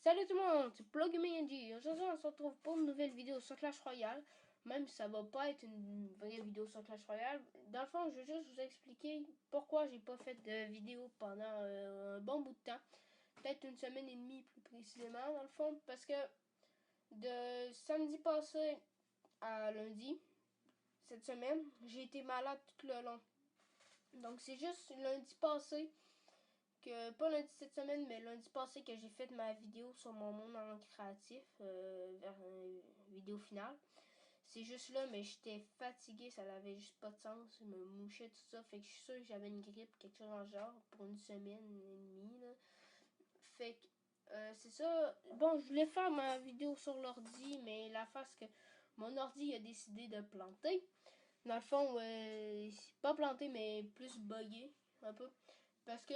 Salut tout le monde, c'est PlugMNG. Aujourd'hui, on se retrouve pour une nouvelle vidéo sur Clash Royale. Même si ça va pas être une vraie vidéo sur Clash Royale. Dans le fond, je vais juste vous expliquer pourquoi j'ai pas fait de vidéo pendant un bon bout de temps. Peut-être une semaine et demie plus précisément, dans le fond. Parce que de samedi passé à lundi, cette semaine, j'ai été malade tout le long. Donc c'est juste lundi passé pas lundi cette semaine, mais lundi passé que j'ai fait ma vidéo sur mon monde en créatif vers une vidéo finale. C'est juste là, mais j'étais fatiguée, ça n'avait juste pas de sens. Je me mouchais, tout ça. Fait que je suis sûre que j'avais une grippe, quelque chose en genre, pour une semaine et demie. Là. Fait que c'est ça. Bon, je voulais faire ma vidéo sur l'ordi, mais la face que mon ordi a décidé de planter. Dans le fond, pas planter, mais plus bugger un peu. Parce que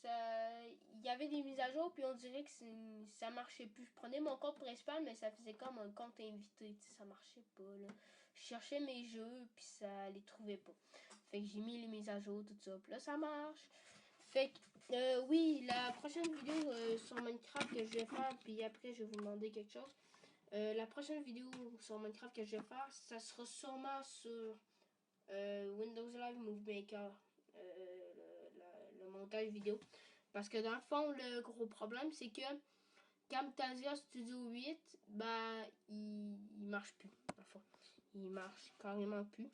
il y avait des mises à jour, puis on dirait que ça marchait plus. Je prenais mon compte principal, mais ça faisait comme un compte invité, ça marchait pas, là. Je cherchais mes jeux, puis ça les trouvait pas. Fait que j'ai mis les mises à jour, tout ça, puis là, ça marche. Fait que, oui, la prochaine vidéo sur Minecraft que je vais faire, puis après, je vais vous demander quelque chose. La prochaine vidéo sur Minecraft que je vais faire, ça sera sûrement sur Windows Live Movie Maker, le montage vidéo. Parce que dans le fond, le gros problème, c'est que Camtasia Studio 8, bah, il marche plus. Dans le fond. Il marche carrément plus.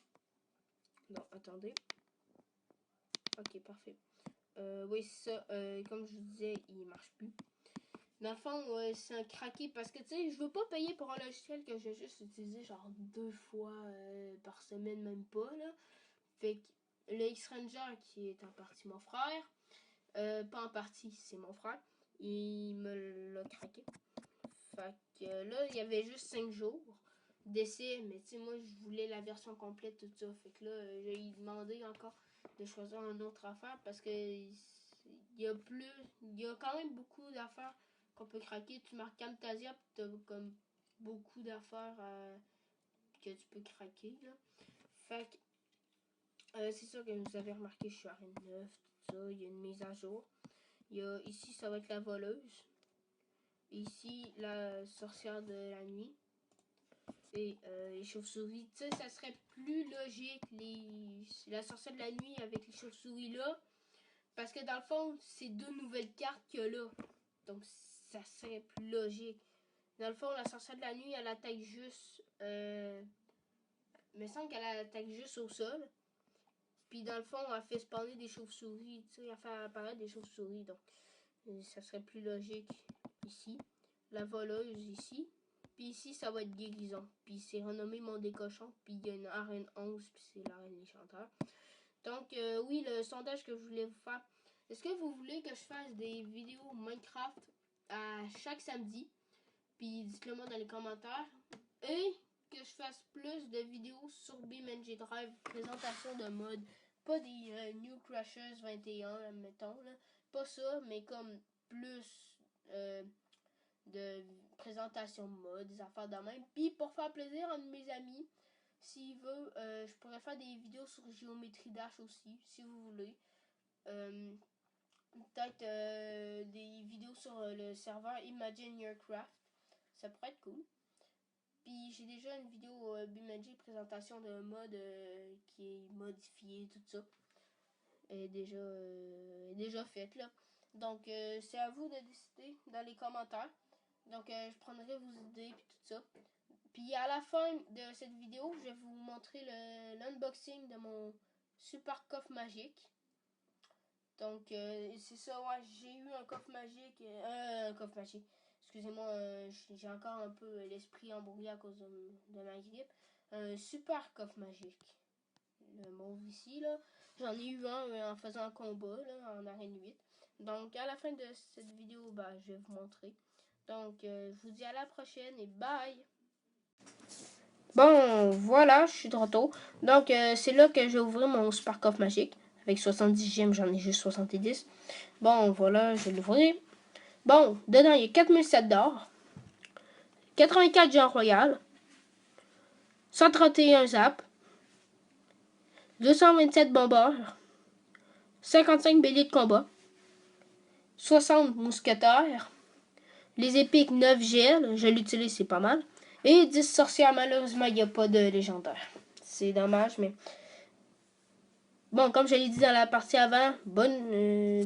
Non, attendez. Ok, parfait. Oui, c'est ça. Comme je vous disais, il marche plus. Dans le fond, c'est un craqué parce que, tu sais, je veux pas payer pour un logiciel que j'ai juste utilisé genre 2 fois par semaine, même pas, là. Fait que le X-Ranger, qui est en partie mon frère, pas en partie, c'est mon frère, il me l'a craqué. Fait que là, il y avait juste 5 jours d'essai, mais tu sais, moi, je voulais la version complète, tout ça. Fait que là, j'ai demandé encore de choisir une autre affaire parce que il y a quand même beaucoup d'affaires qu'on peut craquer. Tu marques Camtasia, tu as comme beaucoup d'affaires que tu peux craquer, là. Fait que c'est ça que vous avez remarqué, je suis à Rennes 9, tout ça, il y a une mise à jour. Ici, ça va être la voleuse. Ici, la sorcière de la nuit. Et les chauves-souris. Tu sais, ça serait plus logique, la sorcière de la nuit avec les chauves-souris là. Parce que dans le fond, c'est 2 nouvelles cartes qu'il y a là. Donc, ça serait plus logique. Dans le fond, la sorcière de la nuit, elle attaque juste... il me semble qu'elle attaque juste au sol. Puis dans le fond, elle fait spawner des chauves-souris, tu sais, elle fait apparaître des chauves-souris. Donc, ça serait plus logique ici. La voleuse ici. Puis ici, ça va être guérison. Puis c'est renommé Monde des cochons. Puis il y a une arène 11, puis c'est l'arène des chanteurs. Donc, oui, le sondage que je voulais vous faire. Est-ce que vous voulez que je fasse des vidéos Minecraft à chaque samedi? Puis dites-le moi dans les commentaires. Et que je fasse plus de vidéos sur BeamNG Drive, présentation de mode. Pas des New Crushers 21, mettons, là. Pas ça, mais comme plus de présentation de mode, des affaires de même. Puis pour faire plaisir à un de mes amis, s'il veut, je pourrais faire des vidéos sur Géométrie Dash aussi, si vous voulez. Peut-être des vidéos sur le serveur Imagine Your Craft. Ça pourrait être cool. Puis j'ai déjà une vidéo BeamNG présentation de mode qui est modifiée, tout ça. Elle est déjà faite là. Donc c'est à vous de décider dans les commentaires. Donc je prendrai vos idées puis tout ça. Puis à la fin de cette vidéo, je vais vous montrer l'unboxing de mon super coffre magique. Donc c'est ça, ouais, j'ai eu un coffre magique. Un coffre magique. Excusez-moi, j'ai encore un peu l'esprit embrouillé à cause de ma grippe. Un super coffre magique. Le mauve ici, là. J'en ai eu un en faisant un combat, là, en arène 8. Donc, à la fin de cette vidéo, bah, je vais vous montrer. Donc, je vous dis à la prochaine et bye! Bon, voilà, je suis de retour. Donc, c'est là que je vais ouvrir mon super coffre magique. Avec 70 gemmes, j'en ai juste 70. Bon, voilà, je vais l'ouvrir. Bon, dedans, il y a 4007 d'or, 84 Jean Royal, 131 zap, 227 bombeurs, 55 béliers de combat, 60 mousquetaires, Les épiques 9 GL, je l'utilise, c'est pas mal. Et 10 sorcières, malheureusement, il n'y a pas de légendaire. C'est dommage, mais... Bon, comme je l'ai dit dans la partie avant, bonne...